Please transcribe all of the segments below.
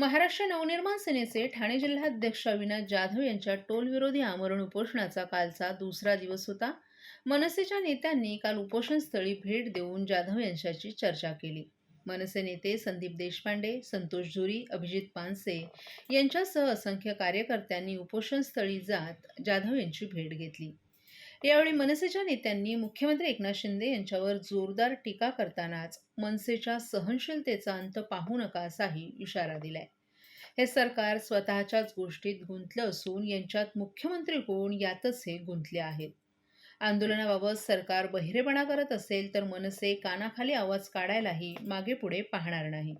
महाराष्ट्र नवनिर्माण सेनेचे ठाणे जिल्हाध्यक्ष अविनाश जाधव यांच्या टोलविरोधी आमरण उपोषणाचा कालचा दुसरा दिवस होता. मनसेच्या नेत्यांनी काल उपोषणस्थळी भेट देऊन जाधव यांच्याशी चर्चा केली. मनसे नेते संदीप देशपांडे, संतोष झुरी, अभिजित पानसे यांच्यासह असंख्य कार्यकर्त्यांनी उपोषणस्थळी जात जाधव यांची भेट घेतली. यावेळी मनसेच्या नेत्यांनी मुख्यमंत्री एकनाथ शिंदे यांच्यावर जोरदार टीका करतानाच मनसेच्या सहनशीलतेचा अंत पाहू नका असाही इशारा दिलाय. हे सरकार स्वतःच्याच गोष्टीत गुंतलं असून यांच्यात मुख्यमंत्री कोण यातच हे गुंतले आहेत. आंदोलनाबाबत सरकार बहिरेपणा करत असेल तर मनसे कानाखाली आवाज काढायलाही मागे पुढे पाहणार नाही.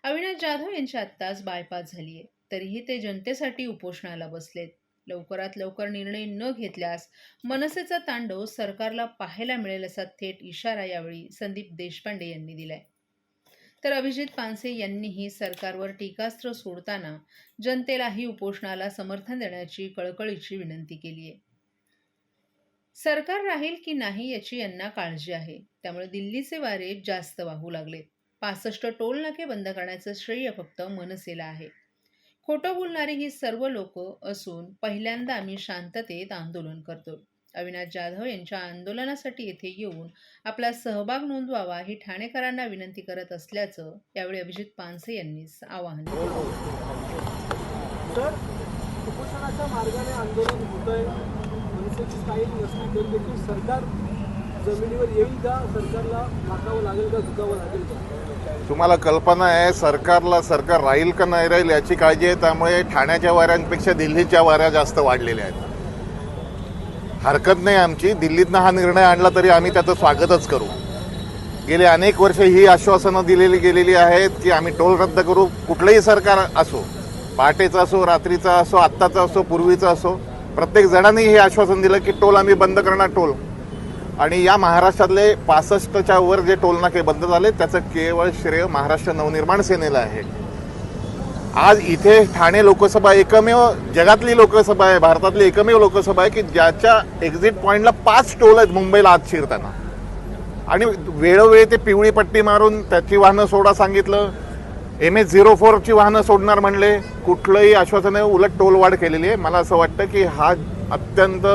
अविनाश जाधव यांची आत्ताच बायपास झालीय, तरीही ते जनतेसाठी उपोषणाला बसलेत. लवकरात लवकर निर्णय न घेतल्यास मनसेचा तांडव सरकारला पाहायला मिळेल असा थेट इशारा यावेळी संदीप देशपांडे यांनी दिलाय. तर अभिजित पानसे यांनीही सरकारवर टीकास्त्र सोडताना जनतेलाही उपोषणाला समर्थन देण्याची कळकळीची विनंती केली आहे. सरकार राहील की नाही याची यांना काळजी आहे, त्यामुळे दिल्लीचे वारे जास्त वाहू लागलेत. 65 टोल नाके बंद करण्याचं श्रेय फक्त मनसेला आहे. खोटं बोलणारी ही सर्व लोक असून पहिल्यांदा आम्ही शांततेत आंदोलन करतो. अविनाश जाधव यांच्या आंदोलनासाठी येथे येऊन आपला सहभाग नोंदवावा ही ठाणेकरांना विनंती करत असल्याचं यावेळी अभिजित पानसे यांनी आवाहन केलं. सर, उपोषणाच्या मार्गाने आंदोलन होतंय, मनसेची स्टाईल नसली तरी देखील सरकार जमिनीवर येईल का? सरकारला मागावं लागेल का, झुकावं लागेल का? तुम्हाला कल्पना आहे सरकार राहील का नाही राहील याची काळजी आहे. त्यामुळे ठाण्याच्या वाऱ्यांपेक्षा दिल्लीच्या वाऱ्या जास्त वाढलेल्या आहेत. हरकत नाही आमची, दिल्लीतनं हा निर्णय आणला तरी आम्ही त्याचं स्वागतच करू. गेले अनेक वर्ष ही आश्वासनं दिलेली गेलेली आहेत की आम्ही टोल रद्द करू. कुठलंही सरकार असो, पहाटेचं असो, रात्रीचं असो, आत्ताचं असो, पूर्वीचं असो, प्रत्येक जणांनी हे आश्वासन दिलं की टोल आम्ही बंद करणार टोल. आणि या महाराष्ट्रातले 65च्या वर जे टोल नाके बंद झाले त्याचं केवळ श्रेय महाराष्ट्र नवनिर्माण सेनेला आहे. आज इथे ठाणे लोकसभा एकमेव जगातली लोकसभा आहे, भारतातली एकमेव लोकसभा आहे की ज्याच्या एक्झिट पॉईंटला 5 टोल आहेत मुंबईला आत शिरताना. आणि वेळोवेळी ते पिवळी पट्टी मारून त्याची वाहनं सोडा सांगितलं, MS-04ची वाहनं सोडणार म्हणले. कुठलंही आश्वासन आहे, उलट टोलवाढ केलेली आहे. मला असं वाटतं की हा अत्यंत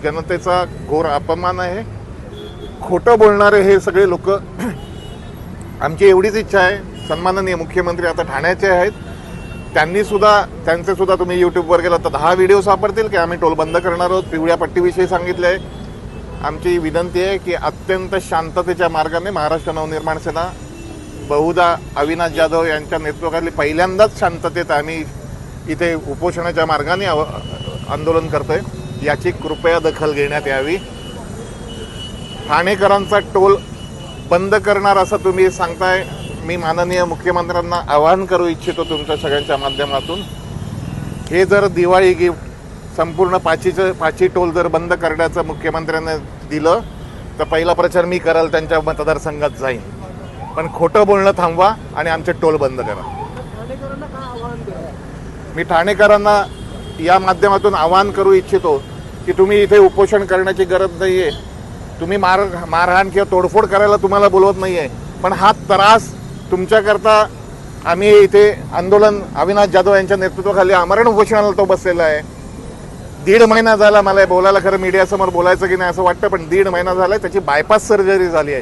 जनतेचा घोर अपमान आहे. खोटं बोलणारे हे सगळे लोक. आमची एवढीच इच्छा आहे, सन्माननीय मुख्यमंत्री आता ठाण्याचे आहेत, त्यांचे सुद्धा तुम्ही यूट्यूबवर गेला तर 10 व्हिडिओ सापडतील की आम्ही टोल बंद करणार आहोत. पिवळ्या पट्टीविषयी सांगितले आहे. आमची विनंती आहे की अत्यंत शांततेच्या मार्गाने महाराष्ट्र नवनिर्माण सेना बहुधा अविनाश जाधव यांच्या नेतृत्वाखाली पहिल्यांदाच शांततेत आम्ही इथे उपोषणाच्या मार्गाने आंदोलन करतोय. याची कृपया दखल घेण्यात यावी. ठाणेकरांचा टोल बंद करणार असं तुम्ही सांगताय. मी माननीय मुख्यमंत्र्यांना आवाहन करू इच्छितो तुमच्या सगळ्यांच्या माध्यमातून, हे जर दिवाळी गिफ्ट संपूर्ण पाची टोल जर बंद करण्याचं मुख्यमंत्र्यांनी दिलं तर पहिला प्रचार मी कराल, त्यांच्या मतदारसंघात जाईन. पण खोटं बोलणं थांबवा आणि आमचे टोल बंद करा. ठाणेकरांना काय आवाहन करा? मी ठाणेकरांना या माध्यमातून आवाहन करू इच्छितो की तुम्ही इथे उपोषण करण्याची गरज नाही आहे. तुम्ही मारहाण किंवा तोडफोड करायला तुम्हाला बोलवत नाही आहे, पण हा त्रास तुमच्याकरता आम्ही इथे आंदोलन अविनाश जाधव यांच्या नेतृत्वाखाली आमरण उपोषणाला तो बसलेला आहे. 1.5 महिना झाला. मला बोलायला खरं मीडियासमोर बोलायचं की नाही असं वाटतं, पण 1.5 महिना झाला. त्याची बायपास सर्जरी झाली आहे,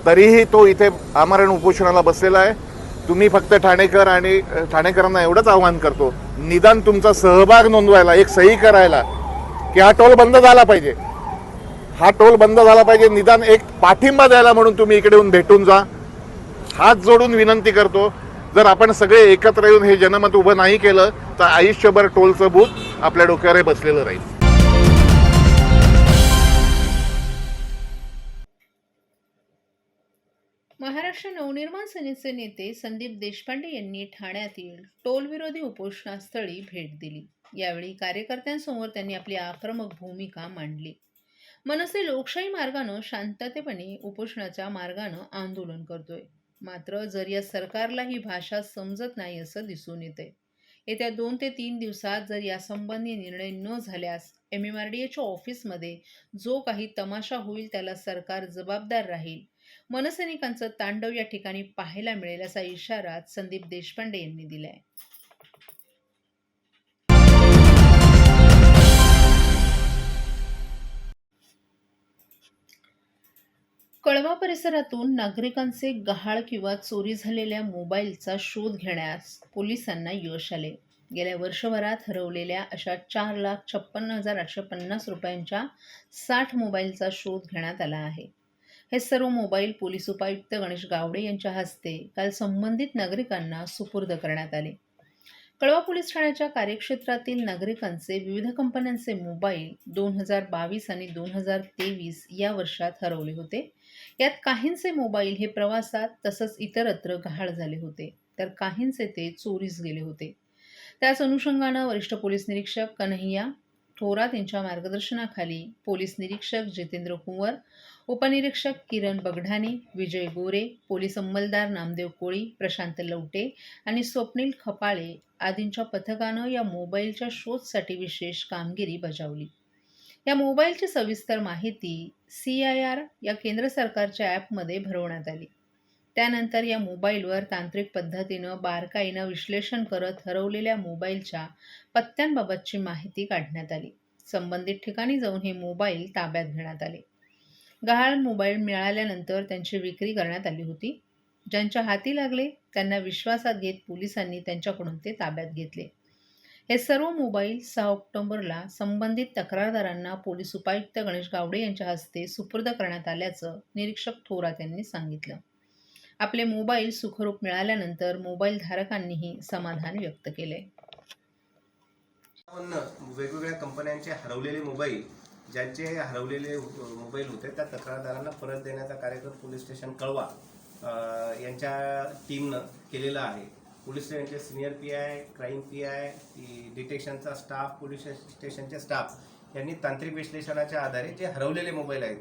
तरीही तो इथे आमरण उपोषणाला बसलेला आहे. तुम्ही फक्त ठाणेकरांना एवढंच आवाहन करतो, निदान तुमचा सहभाग नोंदवायला, एक सही करायला की हा टोल बंद झाला पाहिजे, हा टोल बंद झाला पाहिजे, निदान एक पाठिंबा द्यायला म्हणून तुम्ही इकडे येऊन भेटून जा. हात जोडून विनंती करतो. जर आपण सगळे एकत्र येऊन हे जनमत उभं नाही केलं तर आयुष्यभर टोलचं भूत आपल्या डोक्यावर बसलेलं राहील. महाराष्ट्र नवनिर्माण सेनेचे नेते संदीप देशपांडे यांनी ठाण्यातील टोलविरोधी उपोषणस्थळी भेट दिली. यावेळी कार्यकर्त्यांसमोर त्यांनी आपली आक्रमक भूमिका मांडली. मनसे लोकशाही मार्गानं शांततेपणे उपोषणाच्या मार्गानं आंदोलन करतोय. मात्र जर या सरकारला ही भाषा समजत नाही असं दिसून येतंय. येत्या 2 ते 3 दिवसात जर यासंबंधी निर्णय न झाल्यास MMRDAच्या ऑफिसमध्ये जो काही तमाशा होईल त्याला सरकार जबाबदार राहील मनसैनिकांचं तांडव या ठिकाणी पाहायला मिळेल असा इशारा संदीप देशपांडे यांनी दिलाय. कळवा परिसरातून नागरिकांचे गहाळ किंवा चोरी झालेल्या मोबाईलचा शोध घेण्यास पोलिसांना यश आले. गेल्या वर्षभरात हरवलेल्या अशा 4,56,850 रुपयांच्या 60 मोबाईलचा शोध घेण्यात आला आहे. हे सर्व मोबाईल पोलीस उपायुक्त गणेश गावडे यांच्या हस्ते काल संबंधित नागरिकांना सुपूर्द करण्यात आले. कळवा पोलीस ठाण्याच्या कार्यक्षेत्रातील नागरिकांचे विविध कंपन्यांचे मोबाईल 2022 आणि 2023 या वर्षात हरवले होते. यात काहींचे मोबाईल हे प्रवासात तसंच इतरत्र गहाळ झाले होते, तर काहींचे ते चोरीस गेले होते. त्याच अनुषंगानं वरिष्ठ पोलीस निरीक्षक कन्हैया थोरात यांच्या मार्गदर्शनाखाली पोलीस निरीक्षक जितेंद्र कुंवर, उपनिरीक्षक किरण बगढाणे, विजय गोरे, पोलीस अंमलदार नामदेव कोळी, प्रशांत लवटे आणि स्वप्नील खपाळे आदींच्या पथकानं या मोबाईलच्या शोधसाठी विशेष कामगिरी बजावली. या मोबाईलची सविस्तर माहिती CIR या केंद्र सरकारच्या ॲपमध्ये भरवण्यात आली. त्यानंतर या मोबाईलवर तांत्रिक पद्धतीनं बारकाईनं विश्लेषण करत हरवलेल्या मोबाईलच्या पत्त्यांबाबतची माहिती काढण्यात आली. संबंधित ठिकाणी जाऊन हे मोबाईल ताब्यात घेण्यात आले. गहाळ मोबाईल मिळाल्यानंतर त्यांची विक्री करण्यात आली होती. ज्यांच्या हाती लागले त्यांना विश्वासात घेत पोलिसांनी त्यांच्याकडून ते ताब्यात घेतले. हे सर्व मोबाईल 6 ऑक्टोबरला संबंधित तक्रारदारांना पोलीस उपायुक्त गणेश गावडे यांच्या हस्ते सुपूर्द करण्यात आल्याचं निरीक्षक थोरात यांनी सांगितलं. आपले मोबाईल सुखरूप मिळाल्यानंतर मोबाईल धारकांनीही समाधान व्यक्त केले. वेगवेगळ्या कंपन्यांचे हरवलेले मोबाईल, ज्यांचे हरवलेले मोबाईल होते त्या तक्रारदारांना परत देण्याचा कार्यक्रम पोलीस स्टेशन कळवा यांच्या टीमनं केलेला आहे. पोलीस स्टेशनचे सिनियर PI, क्राईम PI, डिटेक्शनचा स्टाफ, पोलीस स्टेशनचे स्टाफ यांनी तांत्रिक विश्लेषणाच्या आधारे जे हरवलेले मोबाईल आहेत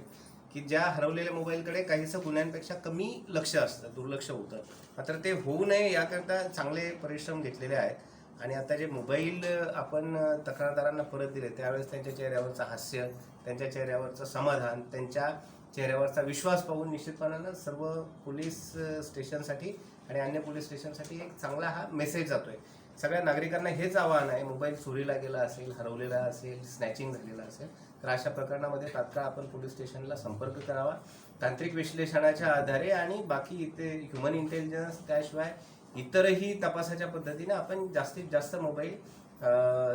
की ज्या हरवलेल्या मोबाईलकडे काहीसं गुन्ह्यांपेक्षा कमी लक्ष असतं, दुर्लक्ष होतं, मात्र ते होऊ नये याकरता चांगले परिश्रम घेतलेले आहेत. आणि आता जे मोबाईल आपण तक्रारदारांना परत दिले त्यावेळेस त्यांच्या चेहऱ्यावरचं हास्य, त्यांच्या चेहऱ्यावरचं समाधान, त्यांच्या चेहऱ्यावरचा विश्वास पाहून निश्चितपणानं सर्व पोलीस स्टेशनसाठी आणि अन्य पोलीस स्टेशनसाठी एक चांगला हा मेसेज जातोय. सगळ्या नागरिकांना हेच आवाहन आहे, मोबाईल चोरीला गेला असेल, हरवलेला असेल, स्नॅचिंग झालेला असेल तर अशा प्रकरणामध्ये तात्काळ आपण पोलीस स्टेशनला संपर्क करावा. तांत्रिक विश्लेषणाच्या आधारे आणि बाकी इथे ह्युमन इंटेलिजन्स त्याशिवाय इतरही तपासाच्या पद्धतीने आपण जास्तीत जास्त मोबाईल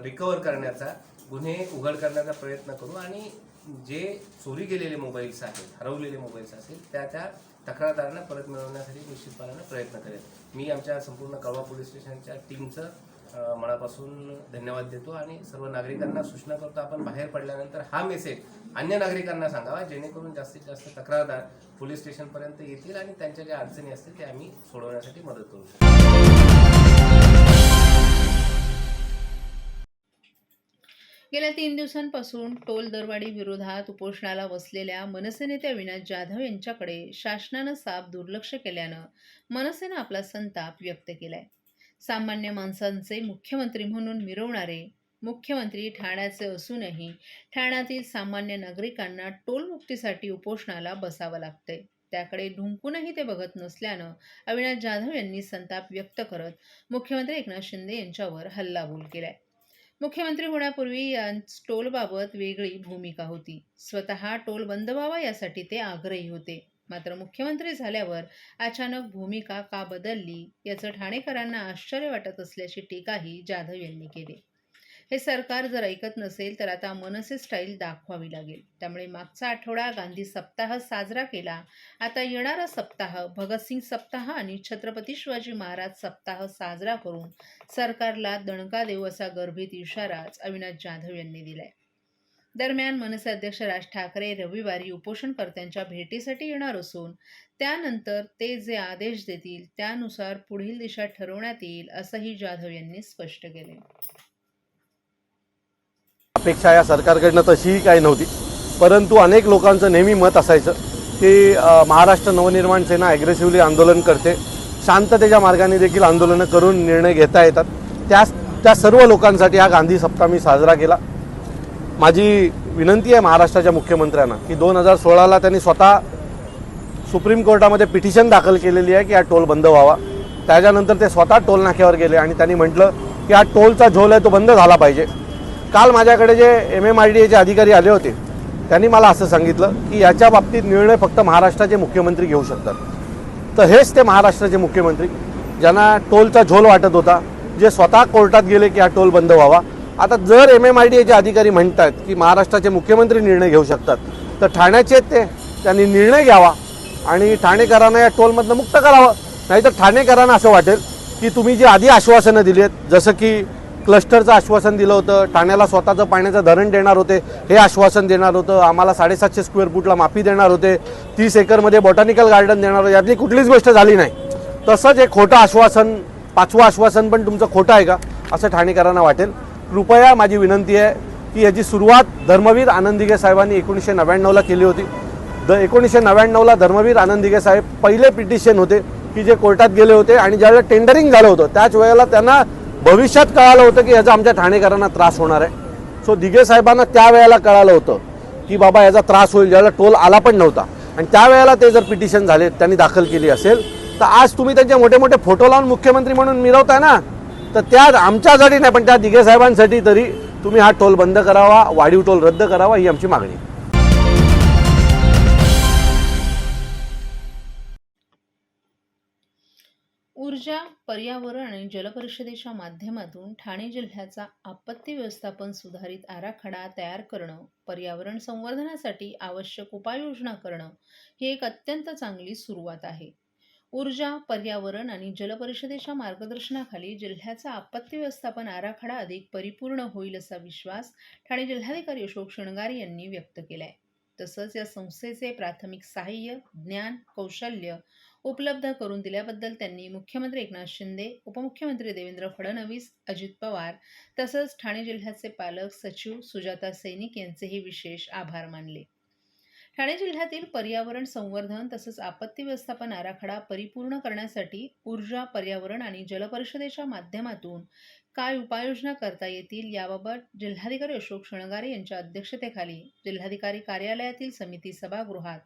रिकवर करण्याचा, गुन्हे उघड करण्याचा प्रयत्न करू आणि जे चोरी गेलेले मोबाईल्स आहेत, हरवलेले मोबाईल्स असेल त्या तक्रारदारांना परत मिळवण्यासाठी निश्चितपणाने प्रयत्न करेल. मी आमच्या संपूर्ण कळवा पोलीस स्टेशनच्या टीमचं मनापासून धन्यवाद देतो आणि सर्व नागरिकांना सूचना करतो आपण बाहेर पडल्यानंतर हा मेसेज अन्य नागरिकांना सांगावा, जेणेकरून जास्तीत जास्त तक्रारदार पोलीस स्टेशनपर्यंत येतील आणि त्यांच्या ज्या अडचणी असतील ते आम्ही सोडवण्यासाठी मदत करू शकतो. गेल्या 3 दिवसांपासून टोल दरवाढी विरोधात उपोषणाला बसलेल्या मनसे नेत्या विनायक जाधव यांच्याकडे शासनानं साफ दुर्लक्ष केल्यानं मनसेनं आपला संताप व्यक्त केलाय. सामान्य माणसांचे मुख्यमंत्री म्हणून मिरवणारे मुख्यमंत्री ठाण्याचे असूनही ठाण्यातील सामान्य नागरिकांना टोलमुक्तीसाठी उपोषणाला बसावं लागतंय. त्याकडे ढुंकूनही ते बघत नसल्यानं अविनाश जाधव यांनी संताप व्यक्त करत मुख्यमंत्री एकनाथ शिंदे यांच्यावर हल्लाबोल केलाय. मुख्यमंत्री होण्यापूर्वी या टोलबाबत वेगळी भूमिका होती. स्वतः टोल बंद व्हावा यासाठी ते आग्रही होते. मात्र मुख्यमंत्री झाल्यावर अचानक भूमिका का बदलली याचं ठाणेकरांना आश्चर्य वाटत असल्याची टीकाही जाधव यांनी केली. हे सरकार जर ऐकत नसेल तर आता मनसे स्टाईल दाखवावी लागेल. त्यामुळे मागचा आठवडा गांधी सप्ताह साजरा केला. आता येणारा सप्ताह भगतसिंग सप्ताह आणि छत्रपती शिवाजी महाराज सप्ताह साजरा करून सरकारला दणका देऊ असा गर्भित इशाराच अविनाश जाधव यांनी दिलाय. दरम्यान मनसे अध्यक्ष राज ठाकरे रविवारी उपोषणकर्त्यांच्या भेटीसाठी येणार असून त्यानंतर ते जे आदेश देतील त्यानुसार पुढील दिशा ठरवण्यात येईल असंही जाधव यांनी स्पष्ट केले. अपेक्षा या सरकारकडनं तशीही काही नव्हती, परंतु अनेक लोकांचं नेहमी मत असायचं की महाराष्ट्र नवनिर्माण सेना ॲग्रेसिव्हली आंदोलन करते, शांततेच्या मार्गाने देखील आंदोलनं करून निर्णय घेता येतात. त्या सर्व लोकांसाठी हा गांधी सप्ताह मी साजरा केला. माझी विनंती आहे महाराष्ट्राच्या मुख्यमंत्र्यांना की 2016ला त्यांनी स्वतः सुप्रीम कोर्टामध्ये पिटिशन दाखल केलेली आहे की हा टोल बंद व्हावा. त्याच्यानंतर ते स्वतः टोल नाक्यावर गेले आणि त्यांनी म्हटलं की हा टोलचा झोल आहे तो बंद झाला पाहिजे. काल माझ्याकडे जे MMRDAचे अधिकारी आले होते त्यांनी मला असं सांगितलं की याच्या बाबतीत निर्णय फक्त महाराष्ट्राचे मुख्यमंत्री घेऊ शकतात. तर हेच ते महाराष्ट्राचे मुख्यमंत्री ज्यांना टोलचा झोल वाटत होता, जे स्वतः कोर्टात गेले की हा टोल बंद व्हावा. आता जर MMRDAचे अधिकारी म्हणतात की महाराष्ट्राचे मुख्यमंत्री निर्णय घेऊ शकतात, तर ठाण्याचे त्यांनी निर्णय घ्यावा आणि ठाणेकरांना या टोलमधनं मुक्त करावं. नाहीतर ठाणेकरांना असं वाटेल की तुम्ही जी आधी आश्वासनं दिली आहेत, जसं की क्लस्टरचं आश्वासन दिलं होतं, ठाण्याला स्वतःचं पाण्याचं धरण देणार होते, हे आश्वासन देणार होतं, आम्हाला 750 स्क्वेअर फूटला माफी देणार होते, 30 एकरमध्ये बॉटॅनिकल गार्डन देणार होते, यातली कुठलीच गोष्ट झाली नाही. तसंच एक खोटं आश्वासन, 5वं आश्वासन पण तुमचं खोटं आहे का असं ठाणेकरांना वाटेल. कृपया माझी विनंती आहे की याची सुरुवात धर्मवीर आनंद दिघे साहेबांनी 1999ला केली होती. 1999ला धर्मवीर आनंद दिघे साहेब पहिले पिटिशन होते की जे कोर्टात गेले होते आणि ज्यावेळेला टेंडरिंग झालं होतं त्याच वेळेला त्यांना भविष्यात कळालं होतं की याचा आमच्या ठाणेकरांना त्रास होणार आहे. सो दिघे साहेबांना त्यावेळेला कळालं होतं की बाबा याचा त्रास होईल, ज्यावेळेला टोल आला पण नव्हता. आणि त्यावेळेला ते जर पिटिशन झाले, त्यांनी दाखल केली असेल, तर आज तुम्ही त्यांचे मोठे मोठे फोटो लावून मुख्यमंत्री म्हणून मिरवताय ना, तर त्या आमच्यासाठी नाही पण त्या दिघे साहेबांसाठी तरी तुम्ही हा टोल बंद करावा, वाढीव टोल रद्द करावा, ही आमची मागणी आहे. ऊर्जा, पर्यावरण आणि जलपरिषदेच्या माध्यमातून ठाणे जिल्ह्याचा आपत्ती व्यवस्थापन सुधारित आराखडा तयार करणं, पर्यावरण संवर्धनासाठी आवश्यक उपाययोजना करणं ही एक अत्यंत चांगली सुरुवात आहे. ऊर्जा, पर्यावरण आणि जलपरिषदेच्या मार्गदर्शनाखाली जिल्ह्याचा आपत्ती व्यवस्थापन आराखडा अधिक परिपूर्ण होईल असा विश्वास ठाणे जिल्हाधिकारी अशोक शृंगारे यांनी व्यक्त केलाय. तसंच या संस्थेचे प्राथमिक सहाय्य, ज्ञान, कौशल्य उपलब्ध करून दिल्याबद्दल त्यांनी मुख्यमंत्री एकनाथ शिंदे, उपमुख्यमंत्री देवेंद्र फडणवीस, अजित पवार तसंच ठाणे जिल्ह्याचे पालक सचिव सुजाता सैनिक यांचेही विशेष आभार मानले. ठाणे जिल्ह्यातील पर्यावरण संवर्धन तसंच आपत्ती व्यवस्थापन आराखडा परिपूर्ण करण्यासाठी ऊर्जा, पर्यावरण आणि जलपरिषदेच्या माध्यमातून काय उपाययोजना करता येतील याबाबत जिल्हाधिकारी अशोक शृंगारे यांच्या अध्यक्षतेखाली जिल्हाधिकारी कार्यालयातील समिती सभागृहात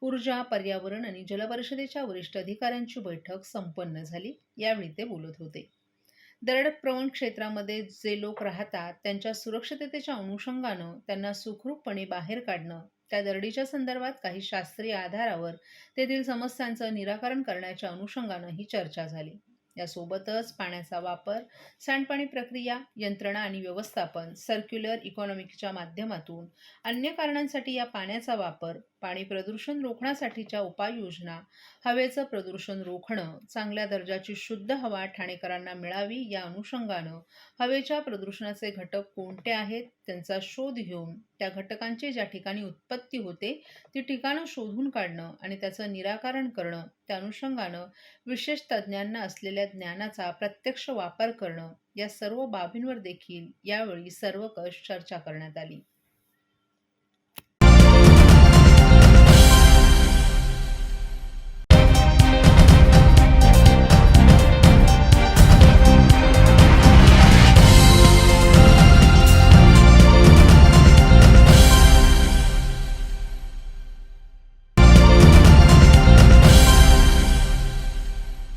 ऊर्जा, पर्यावरण आणि जलपरिषदेच्या वरिष्ठ अधिकाऱ्यांची बैठक संपन्न झाली. यावेळी ते बोलत होते. दरड क्षेत्रामध्ये जे लोक राहतात त्यांच्या सुरक्षिततेच्या अनुषंगानं त्यांना सुखरूपपणे बाहेर काढणं, त्या दरडीच्या संदर्भात काही शास्त्रीय आधारावर तेथील समस्यांचं निराकरण करण्याच्या अनुषंगानं ही चर्चा झाली. यासोबतच पाण्याचा वापर, सांडपाणी प्रक्रिया, यंत्रणा आणि व्यवस्थापन, सर्क्युलर इकॉनॉमिकच्या माध्यमातून अन्य कारणांसाठी या पाण्याचा वापर, पाणी प्रदूषण रोखण्यासाठीच्या उपाययोजना, हवेचं प्रदूषण रोखणं, चांगल्या दर्जाची शुद्ध हवा ठाणेकरांना मिळावी या अनुषंगानं हवेच्या प्रदूषणाचे घटक कोणते आहेत त्यांचा शोध घेऊन त्या घटकांची ज्या ठिकाणी उत्पत्ती होते ती ठिकाणं शोधून काढणं आणि त्याचं निराकरण करणं, त्या अनुषंगानं विशेष तज्ज्ञांना असलेल्या ज्ञानाचा प्रत्यक्ष वापर करणं या सर्व बाबींवर देखील यावेळी सर्वकष चर्चा करण्यात आली.